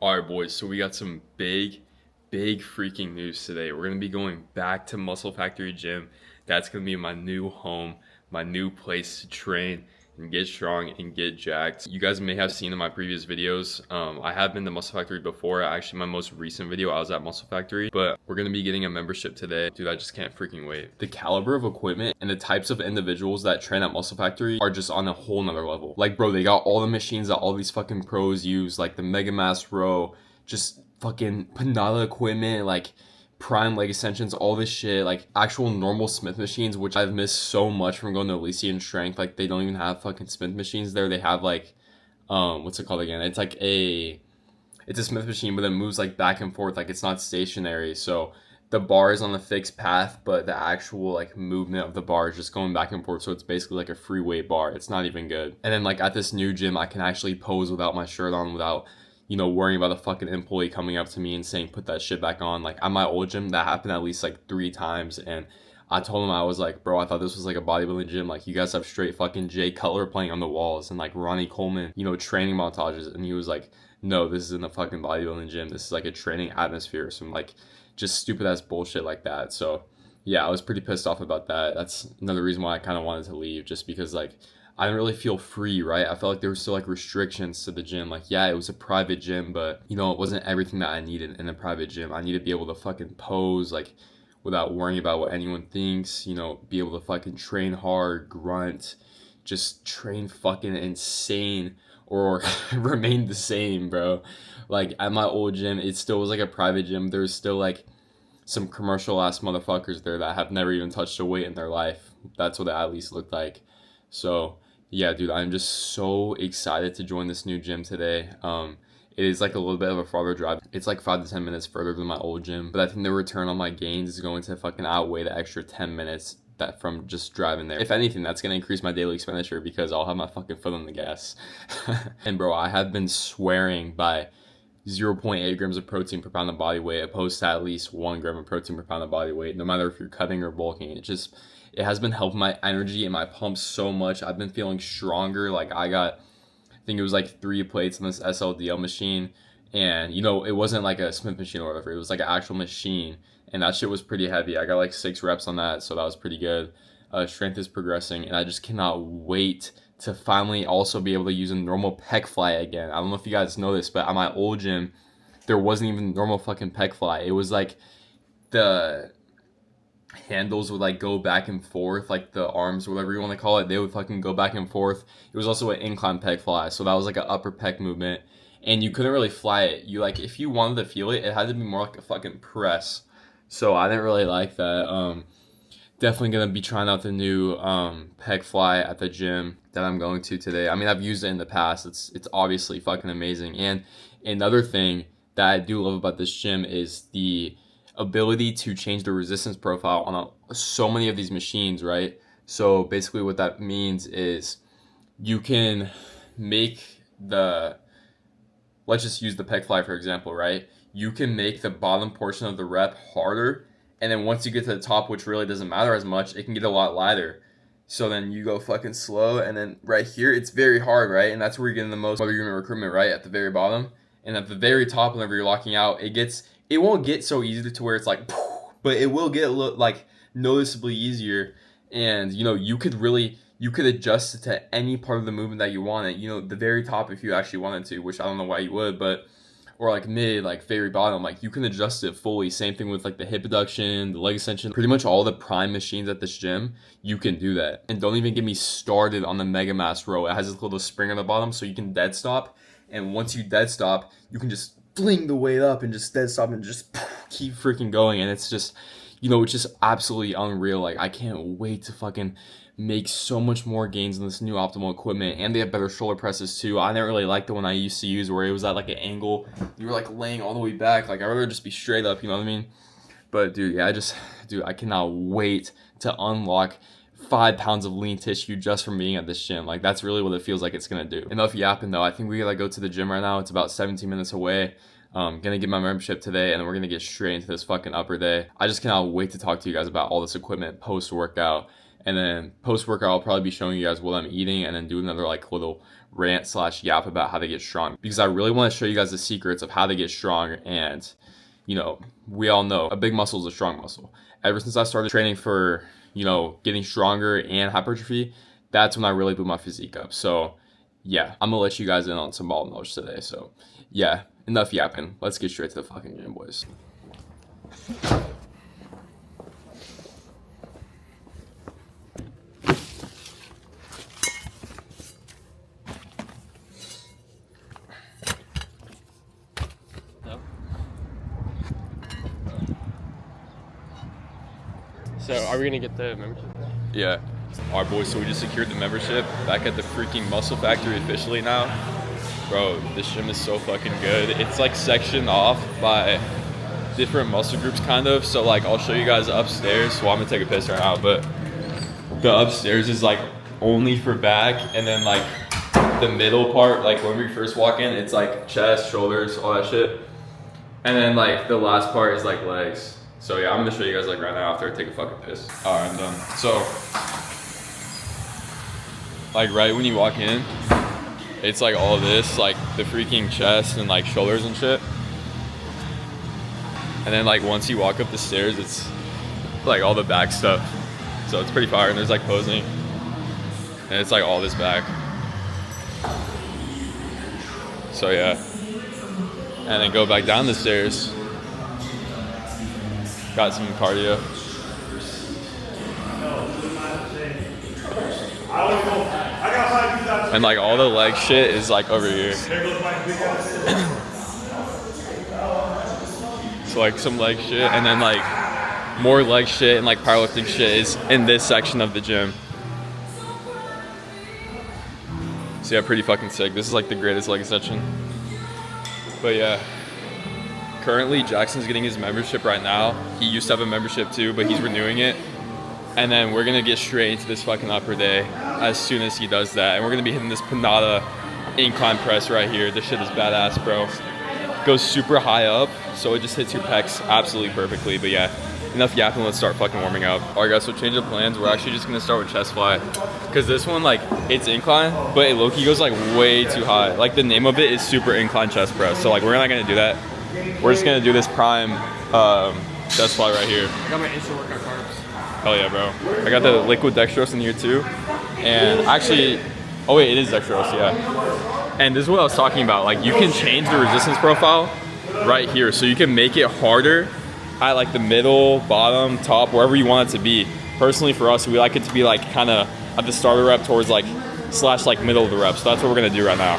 All right, boys. So we got some big freaking news today. We're gonna be going back to Muscle Factory Gym. That's gonna be my new home, my new place to train and get strong and get jacked. You guys may have seen in my previous videos. I have been to Muscle Factory before. Actually, my most recent video, I was at Muscle Factory. But we're gonna be getting a membership today. Dude, I just can't freaking wait. The caliber of equipment and the types of individuals that train at Muscle Factory are just on a whole nother level. Like, bro, they got all the machines that all these fucking pros use, like the Mega Mass Row, just fucking Panada equipment, like prime leg extensions, all this shit, like actual normal Smith machines, which I've missed so much from going to Elysian Strength. Like, they don't even have fucking Smith machines there. They have like what's it called again? It's like it's a Smith machine, but it moves like back and forth, like it's not stationary. So the bar is on a fixed path, but the actual like movement of the bar is just going back and forth. So it's basically like a free weight bar. It's not even good. And then like at this new gym, I can actually pose without my shirt on, without worrying about a fucking employee coming up to me and saying, put that shit back on. Like, at my old gym, that happened at least like 3 times. And I told him, I was like, bro, I thought this was like a bodybuilding gym. Like, you guys have straight fucking Jay Cutler playing on the walls and like Ronnie Coleman, training montages. And he was like, no, this isn't a fucking bodybuilding gym. This is like a training atmosphere. Some like just stupid ass bullshit like that. So yeah, I was pretty pissed off about that. That's another reason why I kind of wanted to leave, just because like I didn't really feel free, right? I felt like there were still like restrictions to the gym. Like, yeah, it was a private gym, but it wasn't everything that I needed in a private gym. I need to be able to fucking pose, like, without worrying about what anyone thinks, be able to fucking train hard, grunt, just train fucking insane or remain the same, bro. Like, at my old gym, it still was like a private gym. There's still like some commercial ass motherfuckers there that have never even touched a weight in their life. That's what it at least looked like. So yeah, dude, I'm just so excited to join this new gym today. It is like a little bit of a farther drive. It's like 5 to 10 minutes further than my old gym, but I think the return on my gains is going to fucking outweigh the extra 10 minutes that from just driving there. If anything, that's gonna increase my daily expenditure because I'll have my fucking foot on the gas. And bro, I have been swearing by 0.8 grams of protein per pound of body weight opposed to at least 1 gram of protein per pound of body weight, no matter if you're cutting or bulking. It has been helping my energy and my pumps so much. I've been feeling stronger. Like, I think it was like 3 plates on this SLDL machine, and it wasn't like a Smith machine or whatever. It was like an actual machine, and that shit was pretty heavy. I got like 6 reps on that, so that was pretty good. Strength is progressing, and I just cannot wait to finally also be able to use a normal pec fly again. I don't know if you guys know this, but at my old gym, there wasn't even normal fucking pec fly. It was like the handles would like go back and forth, like the arms, whatever you want to call it, they would fucking go back and forth. It was also an incline pec fly, so that was like an upper pec movement, and you couldn't really fly it. You like, if you wanted to feel it, it had to be more like a fucking press. So I didn't really like that. Definitely gonna be trying out the new pec fly at the gym that I'm going to today. I mean, I've used it in the past. It's obviously fucking amazing. And another thing that I do love about this gym is the ability to change the resistance profile on so many of these machines, right? So basically what that means is you can make let's just use the pec fly for example, right? You can make the bottom portion of the rep harder, and then once you get to the top, which really doesn't matter as much, it can get a lot lighter. So then you go fucking slow, and then right here it's very hard, right? And that's where you're getting the most whether you're in recruitment, right? At the very bottom. And at the very top, whenever you're locking out, it won't get so easy to where it's like, but it will get like noticeably easier. And you could adjust it to any part of the movement that you want it. The very top, if you actually wanted to, which I don't know why you would, but or like mid, like very bottom, like you can adjust it fully. Same thing with like the hip abduction, the leg extension, pretty much all the prime machines at this gym, you can do that. And don't even get me started on the Mega Mass Row. It has this little spring on the bottom, so you can dead stop. And once you dead stop, you can just fling the weight up and just dead stop and just keep freaking going. And it's just, it's just absolutely unreal. Like, I can't wait to fucking make so much more gains in this new optimal equipment. And they have better shoulder presses too. I didn't really like the one I used to use where it was at like an angle. You were like laying all the way back. Like, I'd rather just be straight up, you know what I mean? But dude, yeah, I cannot wait to unlock 5 pounds of lean tissue just from being at this gym. Like, that's really what it feels like it's gonna do. Enough yapping though. I think we gotta go to the gym right now. It's about 17 minutes away. Gonna get my membership today, and then we're gonna get straight into this fucking upper day. I just cannot wait to talk to you guys about all this equipment post workout And then post-workout, I'll probably be showing you guys what I'm eating and then do another like little rant / yap about how to get strong, because I really want to show you guys the secrets of how to get strong. And you know, we all know a big muscle is a strong muscle. Ever since I started training for, you know, getting stronger and hypertrophy, that's when I really blew my physique up. So yeah, I'm gonna let you guys in on some ball knowledge today. So yeah, enough yapping. Let's get straight to the fucking gym, boys. So are we gonna get the membership? Yeah. All right, boys, so we just secured the membership back at the freaking Muscle Factory officially now. Bro, this gym is so fucking good. It's like sectioned off by different muscle groups kind of. So like I'll show you guys upstairs. Well, I'm gonna take a piss right now, but the upstairs is like only for back, and then like the middle part, like when we first walk in, it's like chest, shoulders, all that shit. And then like the last part is like legs. So yeah, I'm gonna show you guys like right now after I take a fucking piss. All right, I'm done. So like right when you walk in, it's like all this, like the freaking chest and like shoulders and shit. And then like once you walk up the stairs, it's like all the back stuff. So it's pretty fire, and there's like posing. And it's like all this back. So yeah. And then go back down the stairs. Got some cardio. And like all the leg shit is like over here. So like some leg shit, and then like more leg shit and like powerlifting shit is in this section of the gym. So yeah, pretty fucking sick. This is like the greatest leg section. But yeah. Currently, Jackson's getting his membership right now. He used to have a membership too, but he's renewing it. And then we're gonna get straight into this fucking upper day as soon as he does that. And we're gonna be hitting this Panada incline press right here. This shit is badass, bro. Goes super high up, so it just hits your pecs absolutely perfectly. But yeah, enough yapping, let's start fucking warming up. All right guys, so change of plans. We're actually just gonna start with chest fly. Cause this one, like, it's incline, but it low-key goes like way too high. Like the name of it is super incline chest press. So like we're not gonna do that. We're just gonna do this prime chest fly right here. I got my instant workout carbs. Hell yeah, bro. I got the liquid dextrose in here too. And actually, oh wait, it is dextrose, yeah. And this is what I was talking about. Like you can change the resistance profile right here. So you can make it harder at like the middle, bottom, top, wherever you want it to be. Personally for us, we like it to be like kind of at the starter rep towards like / like middle of the rep. So that's what we're gonna do right now.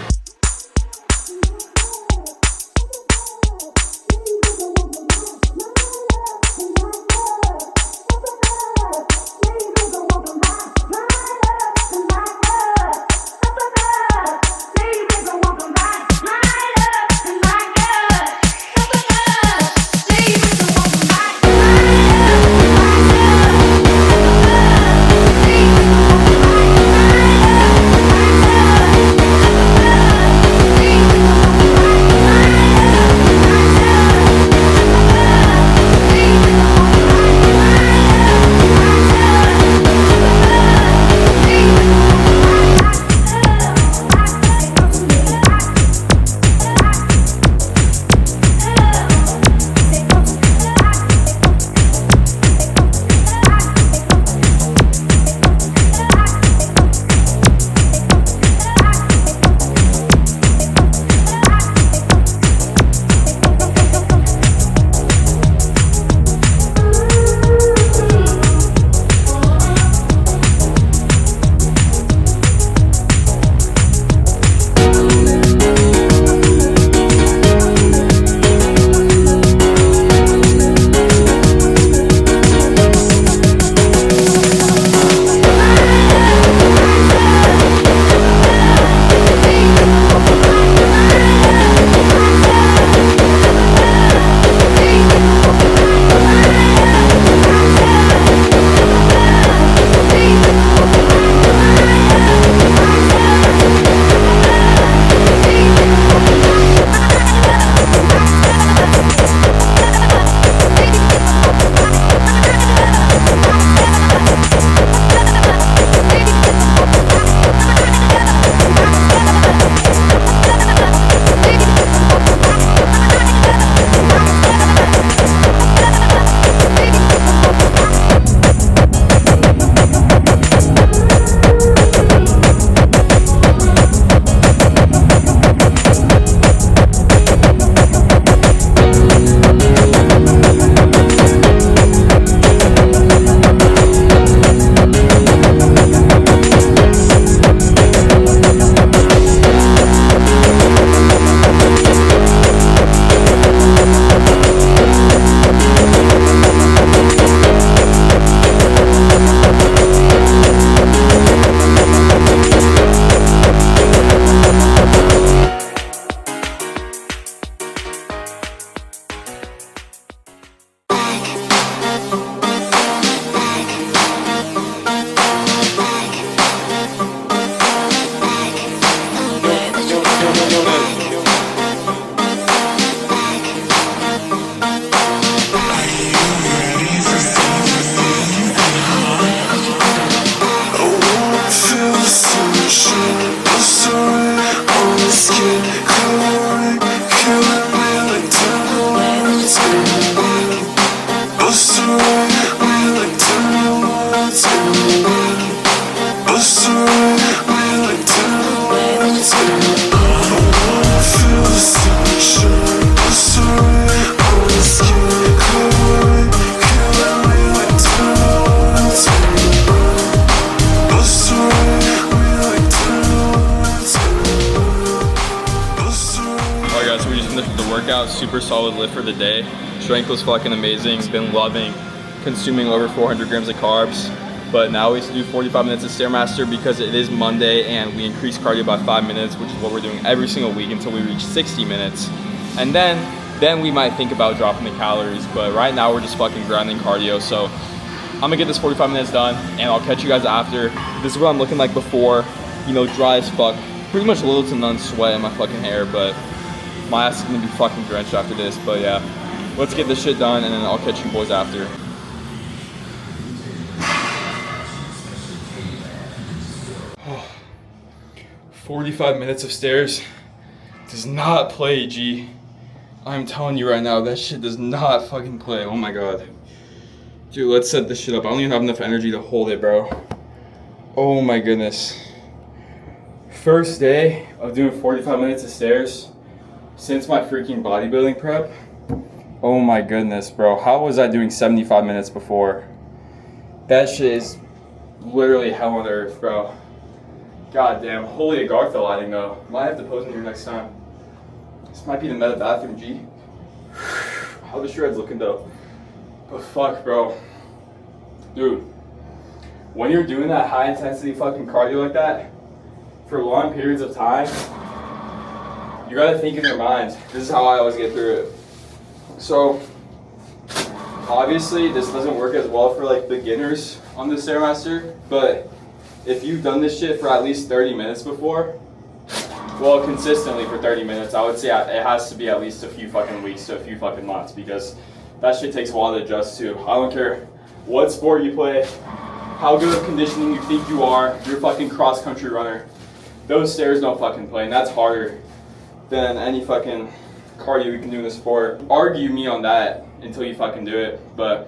out, super solid lift for the day. Strength was fucking amazing. Been loving consuming over 400 grams of carbs. But now we have to do 45 minutes of Stairmaster because it is Monday and we increased cardio by 5 minutes, which is what we're doing every single week until we reach 60 minutes. And then we might think about dropping the calories, but right now we're just fucking grinding cardio. So I'm gonna get this 45 minutes done and I'll catch you guys after. This is what I'm looking like before, you know, dry as fuck. Pretty much little to none sweat in my fucking hair, but my ass is gonna be fucking drenched after this. But yeah, let's get this shit done and then I'll catch you boys after. 45 minutes of stairs does not play, G. I'm telling you right now, that shit does not fucking play. Oh my god. Dude, let's set this shit up. I don't even have enough energy to hold it, bro. Oh my goodness. First day of doing 45 minutes of stairs since my freaking bodybuilding prep. Oh my goodness, bro. How was I doing 75 minutes before? That shit is literally hell on earth, bro. God damn, holy Agartha lighting though. Might have to pose in here next time. This might be the meta bathroom, G. How the shreds looking though. But fuck, bro. Dude, when you're doing that high intensity fucking cardio like that for long periods of time, you gotta think in your mind. This is how I always get through it. So, obviously this doesn't work as well for like beginners on the Stairmaster, but if you've done this shit for at least 30 minutes before, well, consistently for 30 minutes, I would say it has to be at least a few fucking weeks to a few fucking months because that shit takes a while to adjust to. I don't care what sport you play, how good of conditioning you think you are, you're a fucking cross-country runner. Those stairs don't fucking play, and that's harder than any fucking cardio you can do in the sport. Argue me on that until you fucking do it, but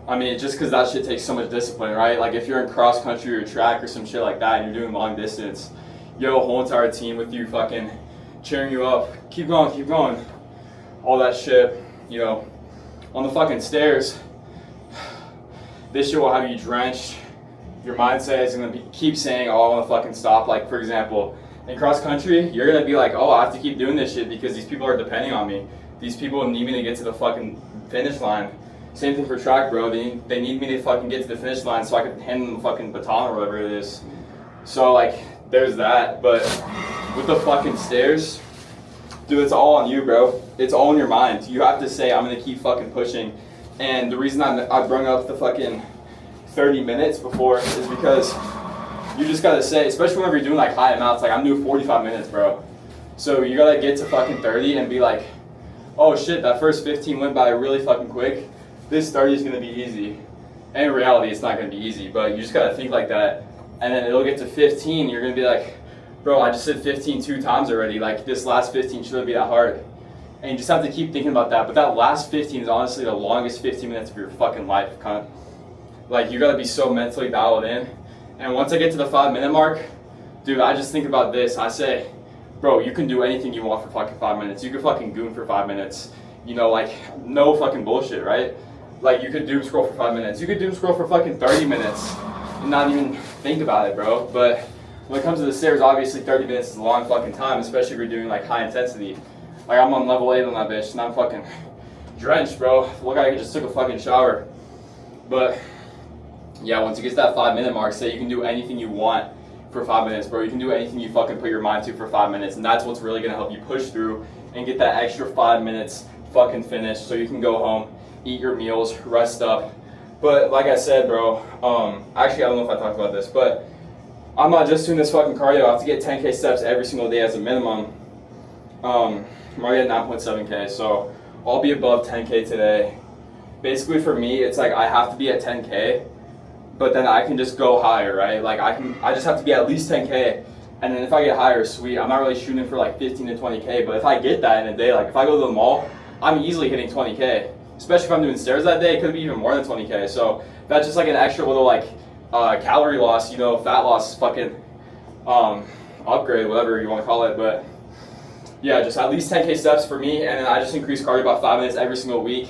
I mean, just because that shit takes so much discipline, right? Like if you're in cross country or track or some shit like that and you're doing long distance, you have a whole entire team with you fucking cheering you up. Keep going. All that shit, you know. On the fucking stairs, this shit will have you drenched. Your mindset is gonna keep saying, oh, I wanna fucking stop. Like for example, in cross country, you're gonna be like, oh, I have to keep doing this shit because these people are depending on me. These people need me to get to the fucking finish line. Same thing for track, bro. They need me to fucking get to the finish line so I can hand them the fucking baton or whatever it is. So like, there's that. But with the fucking stairs, dude, it's all on you, bro. It's all in your mind. You have to say, I'm gonna keep fucking pushing. And the reason I brought up the fucking 30 minutes before is because you just gotta say, especially whenever you're doing like high amounts, like I'm doing 45 minutes, bro. So you gotta get to fucking 30 and be like, oh shit, that first 15 went by really fucking quick. This 30 is gonna be easy. And in reality, it's not gonna be easy, but you just gotta think like that. And then it'll get to 15, you're gonna be like, bro, I just did 15 2 times already. Like this last 15 shouldn't be that hard. And you just have to keep thinking about that. But that last 15 is honestly the longest 15 minutes of your fucking life, cunt. Like you gotta be so mentally dialed in. And once I get to the 5 minute mark, dude, I just think about this. I say, bro, you can do anything you want for fucking 5 minutes. You can fucking goon for 5 minutes. You know, like, no fucking bullshit, right? Like, you could doom scroll for 5 minutes. You could doom scroll for fucking 30 minutes and not even think about it, bro. But when it comes to the stairs, obviously 30 minutes is a long fucking time, especially if you're doing, like, high intensity. Like, I'm on level 8 on that bitch, and I'm fucking drenched, bro. Look like I just took a fucking shower. But, yeah, once you get to that 5 minute mark, say you can do anything you want for 5 minutes, bro. You can do anything you fucking put your mind to for 5 minutes, and that's what's really gonna help you push through and get that extra 5 minutes fucking finished so you can go home, eat your meals, rest up. But like I said, bro, actually I don't know if I talked about this, but I'm not just doing this fucking cardio. I have to get 10K steps every single day as a minimum. I'm already at 9.7K, so I'll be above 10K today. Basically for me, it's like I have to be at 10K, but then I can just go higher, right? Like I just have to be at least 10K, and then if I get higher, sweet. I'm not really shooting for like 15 to 20K, but if I get that in a day, like if I go to the mall, I'm easily hitting 20K. Especially if I'm doing stairs that day, it could be even more than 20K. So that's just like an extra little like calorie loss, you know, fat loss fucking upgrade, whatever you want to call it. But yeah, just at least 10K steps for me, and then I just increase cardio about 5 minutes every single week,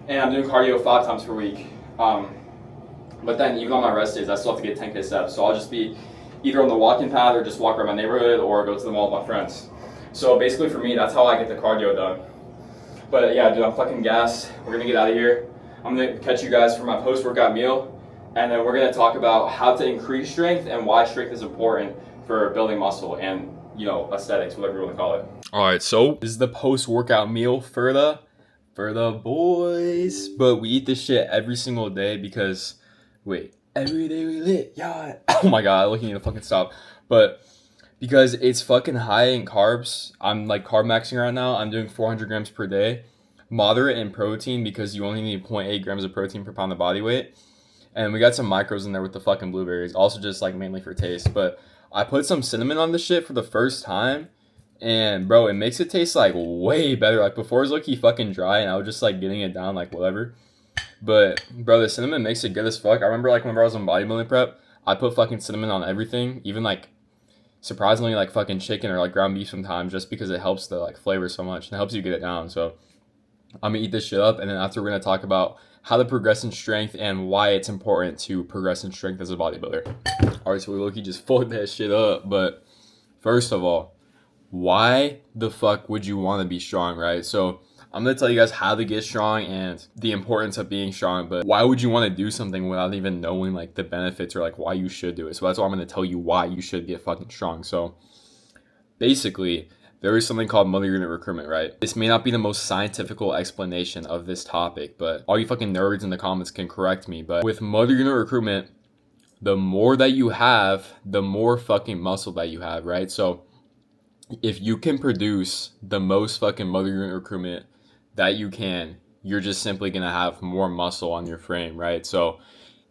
and I'm doing cardio 5 times per week. But then even on my rest days, I still have to get 10K steps. So I'll just be either on the walking path or just walk around my neighborhood or go to the mall with my friends. So basically for me, that's how I get the cardio done. But yeah, dude, I'm fucking gassed. We're gonna get out of here. I'm gonna catch you guys for my post-workout meal, and then we're gonna talk about how to increase strength and why strength is important for building muscle and, you know, aesthetics, whatever you wanna call it. All right, so this is the post-workout meal for the boys. But we eat this shit every single day because, wait, every day we lit, yeah. Oh my God, I looking at the fucking stop. But because it's fucking high in carbs, I'm like carb maxing right now. I'm doing 400 grams per day. Moderate in protein because you only need 0.8 grams of protein per pound of body weight. And we got some micros in there with the fucking blueberries. Also just like mainly for taste. But I put some cinnamon on this shit for the first time. And bro, it makes it taste like way better. Like before it was low-key fucking dry and I was just like getting it down like whatever. But bro, the cinnamon makes it good as fuck. I remember like whenever I was on bodybuilding prep, I put fucking cinnamon on everything. Even like surprisingly like fucking chicken or like ground beef sometimes, just because it helps the like flavor so much and it helps you get it down. So I'm gonna eat this shit up, and then after we're gonna talk about how to progress in strength and why it's important to progress in strength as a bodybuilder. All right, so we low-key just fucked that shit up. But first of all, why the fuck would you want to be strong, right? So I'm going to tell you guys how to get strong and the importance of being strong, but why would you want to do something without even knowing like the benefits or like why you should do it? So that's why I'm going to tell you why you should get fucking strong. So basically, there is something called motor unit recruitment, right? This may not be the most scientific explanation of this topic, but all you fucking nerds in the comments can correct me. But with motor unit recruitment, the more that you have, the more fucking muscle that you have, right? So if you can produce the most fucking motor unit recruitment that you can, you're just simply going to have more muscle on your frame, right? So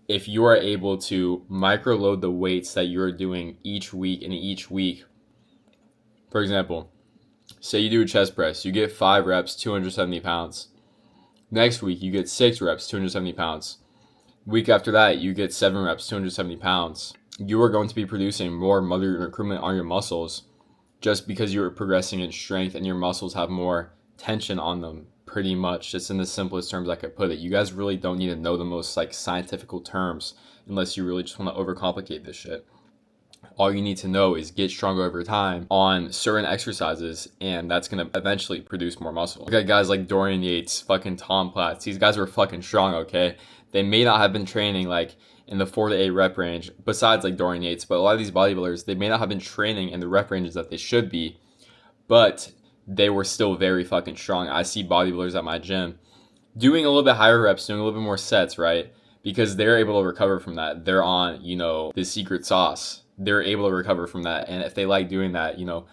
if you are able to micro load the weights that you're doing each week and each week, for example, say you do a chest press, you get 5 reps, 270 pounds. Next week, you get 6 reps, 270 pounds. Week after that, you get 7 reps, 270 pounds. You are going to be producing more motor unit recruitment on your muscles just because you're progressing in strength and your muscles have more tension on them, pretty much, just in the simplest terms I could put it. You guys really don't need to know the most like scientific terms unless you really just want to overcomplicate this shit. All you need to know is get stronger over time on certain exercises, and that's going to eventually produce more muscle. Look at guys like Dorian Yates, fucking Tom Platz. These guys were fucking strong, okay? They may not have been training like in the 4 to 8 rep range, besides like Dorian Yates, but a lot of these bodybuilders, they may not have been training in the rep ranges that they should be, but they were still very fucking strong. I see bodybuilders at my gym doing a little bit higher reps, doing a little bit more sets, right? Because they're able to recover from that. They're on, you know, the secret sauce. They're able to recover from that. And if they like doing that, you know,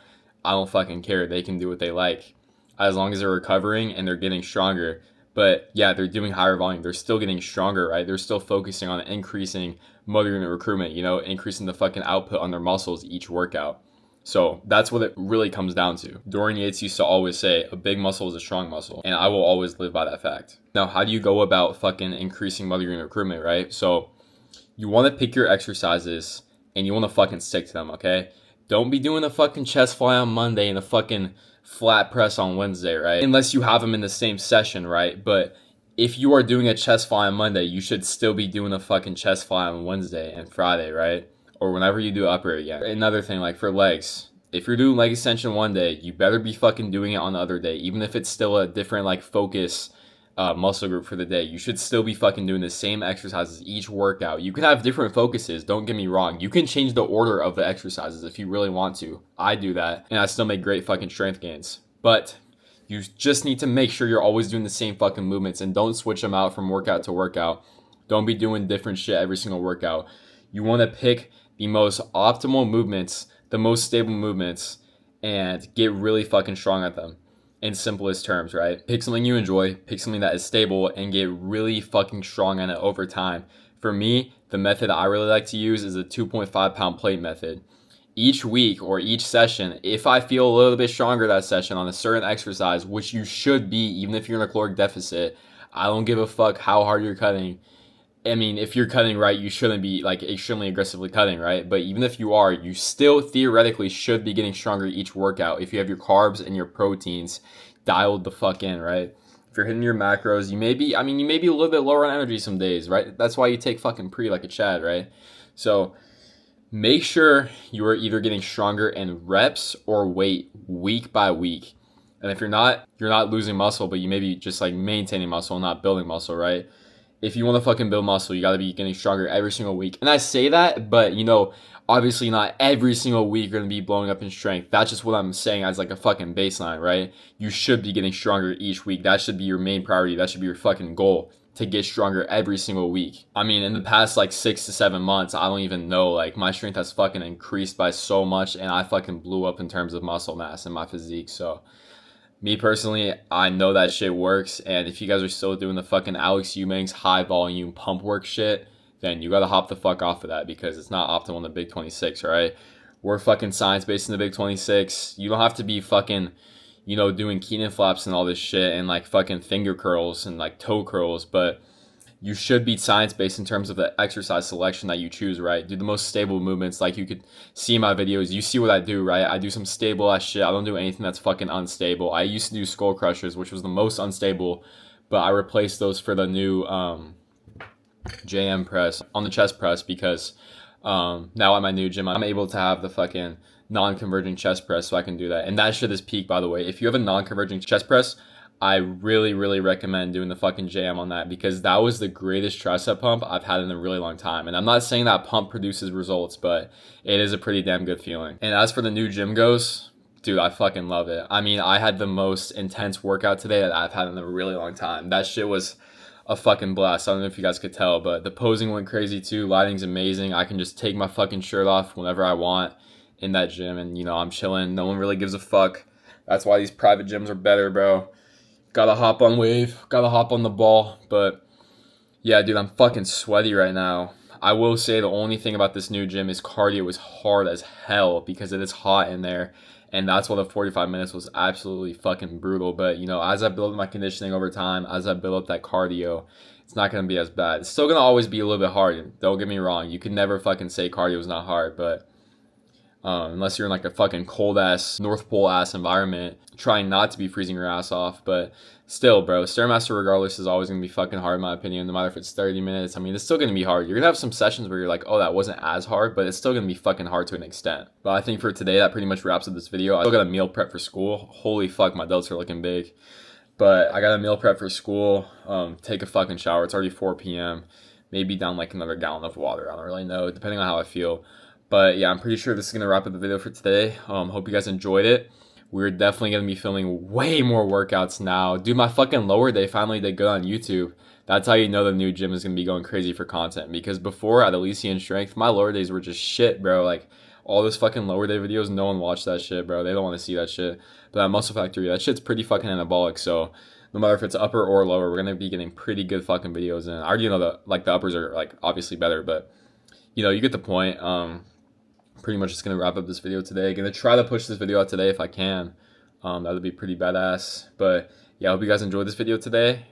I don't fucking care. They can do what they like as long as they're recovering and they're getting stronger. But yeah, they're doing higher volume. They're still getting stronger, right? They're still focusing on increasing motor unit recruitment, you know, increasing the fucking output on their muscles each workout. So that's what it really comes down to. Dorian Yates used to always say, a big muscle is a strong muscle. And I will always live by that fact. Now, how do you go about fucking increasing motor unit recruitment, right? So you want to pick your exercises and you want to fucking stick to them, okay? Don't be doing a fucking chest fly on Monday and a fucking flat press on Wednesday, right? Unless you have them in the same session, right? But if you are doing a chest fly on Monday, you should still be doing a fucking chest fly on Wednesday and Friday, right? Or whenever you do upper again. Another thing, like for legs, if you're doing leg extension one day, you better be fucking doing it on the other day. Even if it's still a different like focus muscle group for the day, you should still be fucking doing the same exercises each workout. You can have different focuses, don't get me wrong. You can change the order of the exercises if you really want to. I do that, and I still make great fucking strength gains. But you just need to make sure you're always doing the same fucking movements and don't switch them out from workout to workout. Don't be doing different shit every single workout. You want to pick the most optimal movements, the most stable movements, and get really fucking strong at them. In simplest terms, right? Pick something you enjoy, pick something that is stable, and get really fucking strong at it over time. For me, the method I really like to use is a 2.5 pound plate method. Each week or each session, if I feel a little bit stronger that session on a certain exercise, which you should be even if you're in a caloric deficit, I don't give a fuck how hard you're cutting. I mean, if you're cutting right, you shouldn't be like extremely aggressively cutting, right? But even if you are, you still theoretically should be getting stronger each workout if you have your carbs and your proteins dialed the fuck in, right? If you're hitting your macros, you may be a little bit lower on energy some days, right? That's why you take fucking pre like a Chad, right? So make sure you are either getting stronger in reps or weight week by week. And if you're not losing muscle, but you may be just like maintaining muscle, not building muscle, right? If you want to fucking build muscle, you got to be getting stronger every single week. And I say that, but obviously not every single week you're going to be blowing up in strength. That's just what I'm saying as like a fucking baseline, right? You should be getting stronger each week. That should be your main priority. That should be your fucking goal, to get stronger every single week. I mean, in the past like 6 to 7 months, I don't even know, like my strength has fucking increased by so much, and I fucking blew up in terms of muscle mass and my physique. So me personally, I know that shit works, and if you guys are still doing the fucking Alex Eubanks high volume pump work shit, then you gotta hop the fuck off of that, because it's not optimal in the Big 26, right? We're fucking science-based in the Big 26. You don't have to be fucking, doing Keenan flaps and all this shit and like fucking finger curls and like toe curls, but you should be science-based in terms of the exercise selection that you choose, right? Do the most stable movements. Like you could see in my videos, you see what I do, right? I do some stable ass shit. I don't do anything that's fucking unstable. I used to do skull crushers, which was the most unstable, but I replaced those for the new JM press on the chest press, because now at my new gym, I'm able to have the fucking non-converging chest press, so I can do that. And that shit is peak, by the way. If you have a non-converging chest press, I really, really recommend doing the fucking JM on that, because that was the greatest tricep pump I've had in a really long time. And I'm not saying that pump produces results, but it is a pretty damn good feeling. And as for the new gym goes, dude, I fucking love it. I mean, I had the most intense workout today that I've had in a really long time. That shit was a fucking blast. I don't know if you guys could tell, but the posing went crazy too. Lighting's amazing. I can just take my fucking shirt off whenever I want in that gym, and I'm chilling. No one really gives a fuck. That's why these private gyms are better, bro. Gotta hop on wave, gotta hop on the ball. But yeah, dude, I'm fucking sweaty right now. I will say the only thing about this new gym is cardio is hard as hell, because it is hot in there. And that's why the 45 minutes was absolutely fucking brutal. But, as I build my conditioning over time, as I build up that cardio, it's not going to be as bad. It's still going to always be a little bit hard. Don't get me wrong. You can never fucking say cardio is not hard. But unless you're in like a fucking cold-ass, North Pole-ass environment, trying not to be freezing your ass off. But still, bro, Stairmaster regardless is always going to be fucking hard in my opinion, no matter if it's 30 minutes. I mean, it's still going to be hard. You're going to have some sessions where you're like, oh, that wasn't as hard, but it's still going to be fucking hard to an extent. But I think for today, that pretty much wraps up this video. I still got a meal prep for school. Holy fuck, my delts are looking big. But I got a meal prep for school, take a fucking shower. It's already 4 p.m. Maybe down like another gallon of water. I don't really know, depending on how I feel. But yeah, I'm pretty sure this is going to wrap up the video for today. Hope you guys enjoyed it. We're definitely going to be filming way more workouts now. Dude, my fucking lower day finally did good on YouTube. That's how you know the new gym is going to be going crazy for content. Because before at Elysian Strength, my lower days were just shit, bro. Like, all this fucking lower day videos, no one watched that shit, bro. They don't want to see that shit. But at Muscle Factory, that shit's pretty fucking anabolic. So no matter if it's upper or lower, we're going to be getting pretty good fucking videos in. I already know that, like, the uppers are, like, obviously better. But, you get the point. Pretty much just going to wrap up this video today. Going to try to push this video out today if I can. That would be pretty badass. But yeah, I hope you guys enjoyed this video today.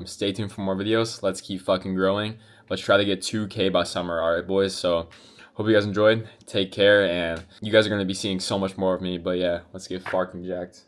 Stay tuned for more videos. Let's keep fucking growing. Let's try to get 2K by summer. All right, boys. So hope you guys enjoyed. Take care. And you guys are going to be seeing so much more of me. But yeah, let's get fucking jacked.